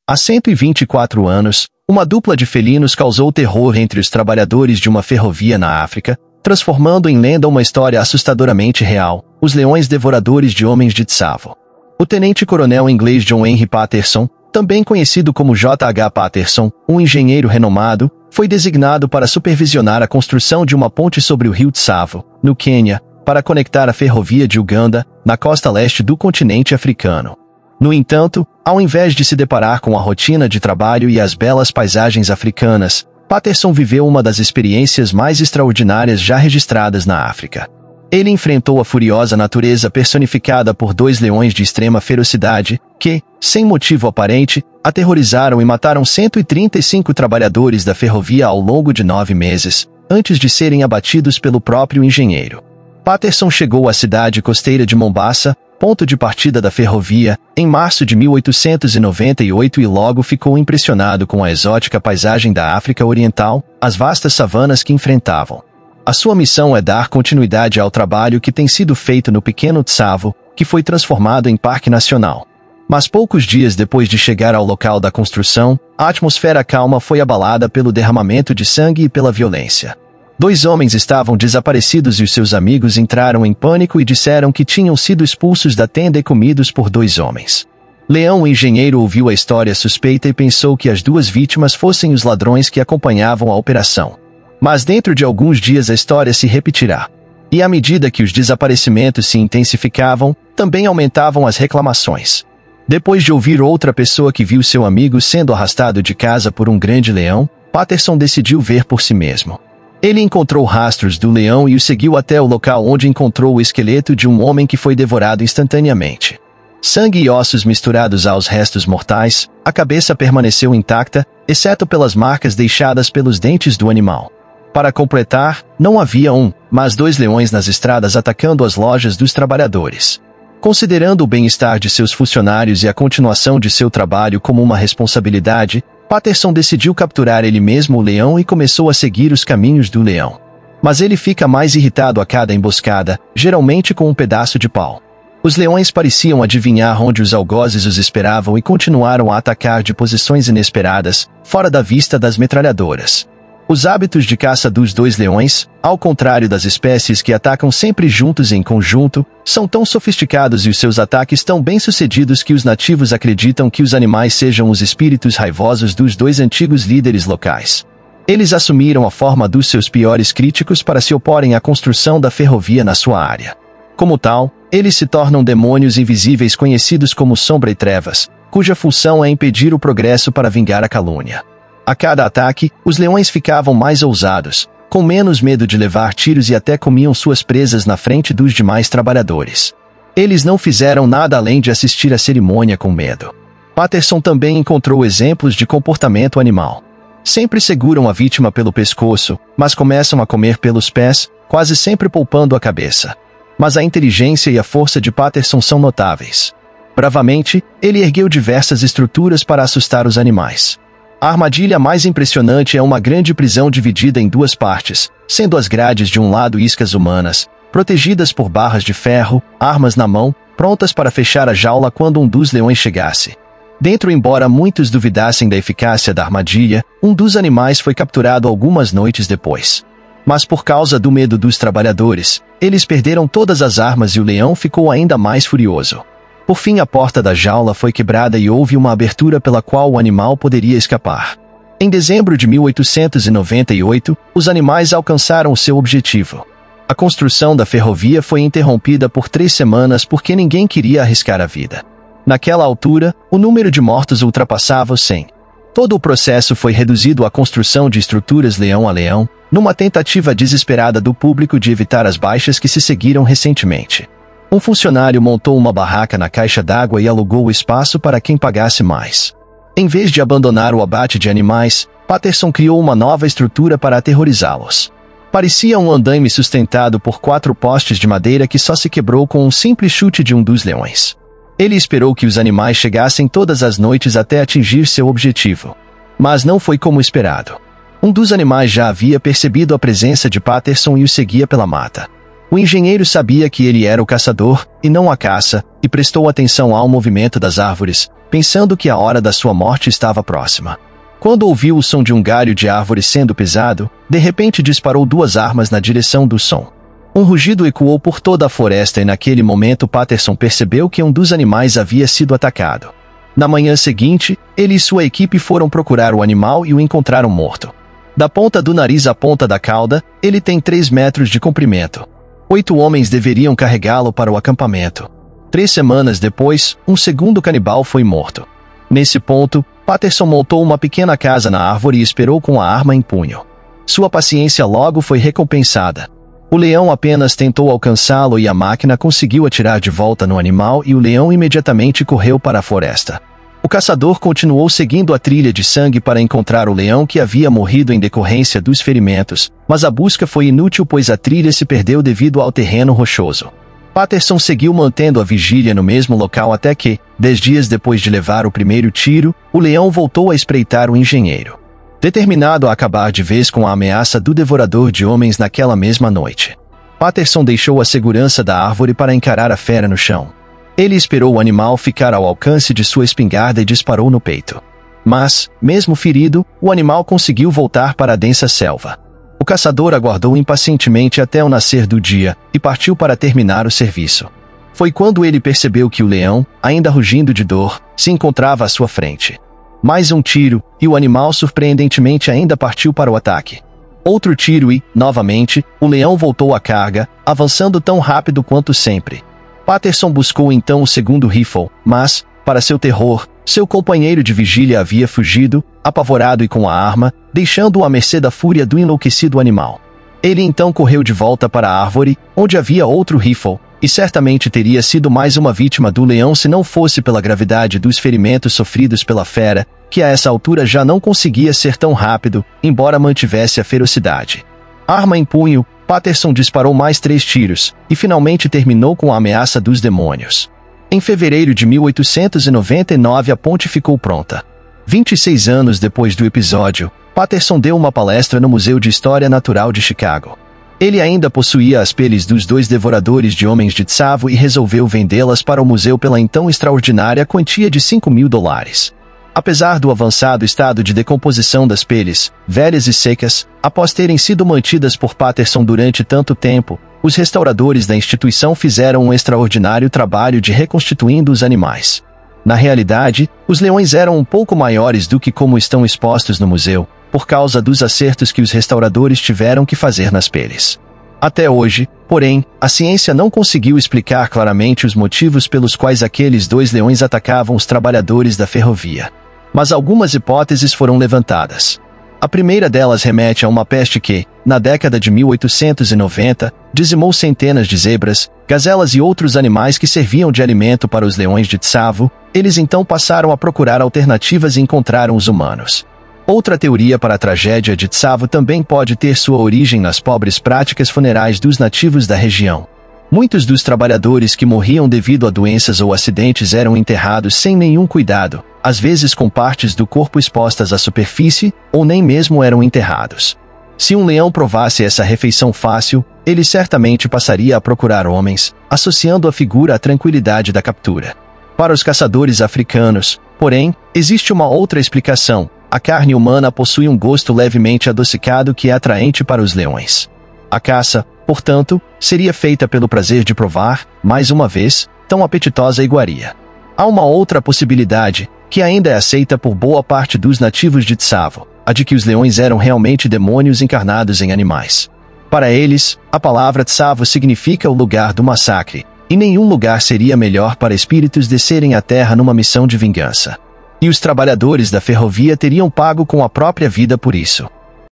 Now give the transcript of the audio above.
Há 124 anos, uma dupla de felinos causou terror entre os trabalhadores de uma ferrovia na África, transformando em lenda uma história assustadoramente real: os leões devoradores de homens de Tsavo. O tenente-coronel inglês John Henry Patterson, também conhecido como J.H. Patterson, um engenheiro renomado, foi designado para supervisionar a construção de uma ponte sobre o rio Tsavo, no Quênia, para conectar a ferrovia de Uganda, na costa leste do continente africano. No entanto, ao invés de se deparar com a rotina de trabalho e as belas paisagens africanas, Patterson viveu uma das experiências mais extraordinárias já registradas na África. Ele enfrentou a furiosa natureza personificada por dois leões de extrema ferocidade, que, sem motivo aparente, aterrorizaram e mataram 135 trabalhadores da ferrovia ao longo de 9 meses, antes de serem abatidos pelo próprio engenheiro. Patterson chegou à cidade costeira de Mombasa, ponto de partida da ferrovia, em março de 1898 e logo ficou impressionado com a exótica paisagem da África Oriental, as vastas savanas que enfrentavam. A sua missão é dar continuidade ao trabalho que tem sido feito no pequeno Tsavo, que foi transformado em parque nacional. Mas poucos dias depois de chegar ao local da construção, a atmosfera calma foi abalada pelo derramamento de sangue e pela violência. 2 homens estavam desaparecidos e os seus amigos entraram em pânico e disseram que tinham sido expulsos da tenda e comidos por 2 homens. Leão, o engenheiro, ouviu a história suspeita e pensou que as 2 vítimas fossem os ladrões que acompanhavam a operação. Mas dentro de alguns dias a história se repetirá. E à medida que os desaparecimentos se intensificavam, também aumentavam as reclamações. Depois de ouvir outra pessoa que viu seu amigo sendo arrastado de casa por um grande leão, Patterson decidiu ver por si mesmo. Ele encontrou rastros do leão e o seguiu até o local onde encontrou o esqueleto de um homem que foi devorado instantaneamente. Sangue e ossos misturados aos restos mortais, a cabeça permaneceu intacta, exceto pelas marcas deixadas pelos dentes do animal. Para completar, não havia mas 2 leões nas estradas atacando as lojas dos trabalhadores. Considerando o bem-estar de seus funcionários e a continuação de seu trabalho como uma responsabilidade, Patterson decidiu capturar ele mesmo o leão e começou a seguir os caminhos do leão. Mas ele fica mais irritado a cada emboscada, geralmente com um pedaço de pau. Os leões pareciam adivinhar onde os algozes os esperavam e continuaram a atacar de posições inesperadas, fora da vista das metralhadoras. Os hábitos de caça dos 2 leões, ao contrário das espécies que atacam sempre juntos em conjunto, são tão sofisticados e os seus ataques tão bem-sucedidos que os nativos acreditam que os animais sejam os espíritos raivosos dos 2 antigos líderes locais. Eles assumiram a forma dos seus piores críticos para se oporem à construção da ferrovia na sua área. Como tal, eles se tornam demônios invisíveis conhecidos como Sombra e Trevas, cuja função é impedir o progresso para vingar a calúnia. A cada ataque, os leões ficavam mais ousados, com menos medo de levar tiros e até comiam suas presas na frente dos demais trabalhadores. Eles não fizeram nada além de assistir à cerimônia com medo. Patterson também encontrou exemplos de comportamento animal. Sempre seguram a vítima pelo pescoço, mas começam a comer pelos pés, quase sempre poupando a cabeça. Mas a inteligência e a força de Patterson são notáveis. Bravamente, ele ergueu diversas estruturas para assustar os animais. A armadilha mais impressionante é uma grande prisão dividida em 2 partes, sendo as grades de um lado iscas humanas, protegidas por barras de ferro, armas na mão, prontas para fechar a jaula quando um dos leões chegasse. Dentro, embora muitos duvidassem da eficácia da armadilha, um dos animais foi capturado algumas noites depois. Mas por causa do medo dos trabalhadores, eles perderam todas as armas e o leão ficou ainda mais furioso. Por fim, a porta da jaula foi quebrada e houve uma abertura pela qual o animal poderia escapar. Em dezembro de 1898, os animais alcançaram o seu objetivo. A construção da ferrovia foi interrompida por 3 semanas porque ninguém queria arriscar a vida. Naquela altura, o número de mortos ultrapassava os 100. Todo o processo foi reduzido à construção de estruturas leão a leão, numa tentativa desesperada do público de evitar as baixas que se seguiram recentemente. Um funcionário montou uma barraca na caixa d'água e alugou o espaço para quem pagasse mais. Em vez de abandonar o abate de animais, Patterson criou uma nova estrutura para aterrorizá-los. Parecia um andaime sustentado por 4 postes de madeira que só se quebrou com um simples chute de um dos leões. Ele esperou que os animais chegassem todas as noites até atingir seu objetivo. Mas não foi como esperado. Um dos animais já havia percebido a presença de Patterson e o seguia pela mata. O engenheiro sabia que ele era o caçador, e não a caça, e prestou atenção ao movimento das árvores, pensando que a hora da sua morte estava próxima. Quando ouviu o som de um galho de árvore sendo pisado, de repente disparou 2 armas na direção do som. Um rugido ecoou por toda a floresta e naquele momento Patterson percebeu que um dos animais havia sido atacado. Na manhã seguinte, ele e sua equipe foram procurar o animal e o encontraram morto. Da ponta do nariz à ponta da cauda, ele tem 3 metros de comprimento. 8 homens deveriam carregá-lo para o acampamento. 3 semanas depois, um segundo canibal foi morto. Nesse ponto, Patterson montou uma pequena casa na árvore e esperou com a arma em punho. Sua paciência logo foi recompensada. O leão apenas tentou alcançá-lo e a máquina conseguiu atirar de volta no animal e o leão imediatamente correu para a floresta. O caçador continuou seguindo a trilha de sangue para encontrar o leão que havia morrido em decorrência dos ferimentos, mas a busca foi inútil pois a trilha se perdeu devido ao terreno rochoso. Patterson seguiu mantendo a vigília no mesmo local até que, 10 dias depois de levar o primeiro tiro, o leão voltou a espreitar o engenheiro. Determinado a acabar de vez com a ameaça do devorador de homens naquela mesma noite, Patterson deixou a segurança da árvore para encarar a fera no chão. Ele esperou o animal ficar ao alcance de sua espingarda e disparou no peito. Mas, mesmo ferido, o animal conseguiu voltar para a densa selva. O caçador aguardou impacientemente até o nascer do dia e partiu para terminar o serviço. Foi quando ele percebeu que o leão, ainda rugindo de dor, se encontrava à sua frente. Mais um tiro, e o animal surpreendentemente ainda partiu para o ataque. Outro tiro e, novamente, o leão voltou à carga, avançando tão rápido quanto sempre. Patterson buscou então o segundo rifle, mas, para seu terror, seu companheiro de vigília havia fugido, apavorado e com a arma, deixando-o à mercê da fúria do enlouquecido animal. Ele então correu de volta para a árvore, onde havia outro rifle, e certamente teria sido mais uma vítima do leão se não fosse pela gravidade dos ferimentos sofridos pela fera, que a essa altura já não conseguia ser tão rápido, embora mantivesse a ferocidade. Arma em punho, Patterson disparou mais 3 tiros, e finalmente terminou com a ameaça dos demônios. Em fevereiro de 1899 a ponte ficou pronta. 26 anos depois do episódio, Patterson deu uma palestra no Museu de História Natural de Chicago. Ele ainda possuía as peles dos 2 devoradores de homens de Tsavo e resolveu vendê-las para o museu pela então extraordinária quantia de $5.000. Apesar do avançado estado de decomposição das peles, velhas e secas, após terem sido mantidas por Patterson durante tanto tempo, os restauradores da instituição fizeram um extraordinário trabalho de reconstituindo os animais. Na realidade, os leões eram um pouco maiores do que como estão expostos no museu, por causa dos acertos que os restauradores tiveram que fazer nas peles. Até hoje, porém, a ciência não conseguiu explicar claramente os motivos pelos quais aqueles 2 leões atacavam os trabalhadores da ferrovia. Mas algumas hipóteses foram levantadas. A primeira delas remete a uma peste que, na década de 1890, dizimou centenas de zebras, gazelas e outros animais que serviam de alimento para os leões de Tsavo. Eles então passaram a procurar alternativas e encontraram os humanos. Outra teoria para a tragédia de Tsavo também pode ter sua origem nas pobres práticas funerais dos nativos da região. Muitos dos trabalhadores que morriam devido a doenças ou acidentes eram enterrados sem nenhum cuidado, às vezes com partes do corpo expostas à superfície, ou nem mesmo eram enterrados. Se um leão provasse essa refeição fácil, ele certamente passaria a procurar homens, associando a figura à tranquilidade da captura. Para os caçadores africanos, porém, existe uma outra explicação: a carne humana possui um gosto levemente adocicado que é atraente para os leões. A caça, portanto, seria feita pelo prazer de provar, mais uma vez, tão apetitosa iguaria. Há uma outra possibilidade, que ainda é aceita por boa parte dos nativos de Tsavo, a de que os leões eram realmente demônios encarnados em animais. Para eles, a palavra Tsavo significa o lugar do massacre, e nenhum lugar seria melhor para espíritos descerem à terra numa missão de vingança. E os trabalhadores da ferrovia teriam pago com a própria vida por isso.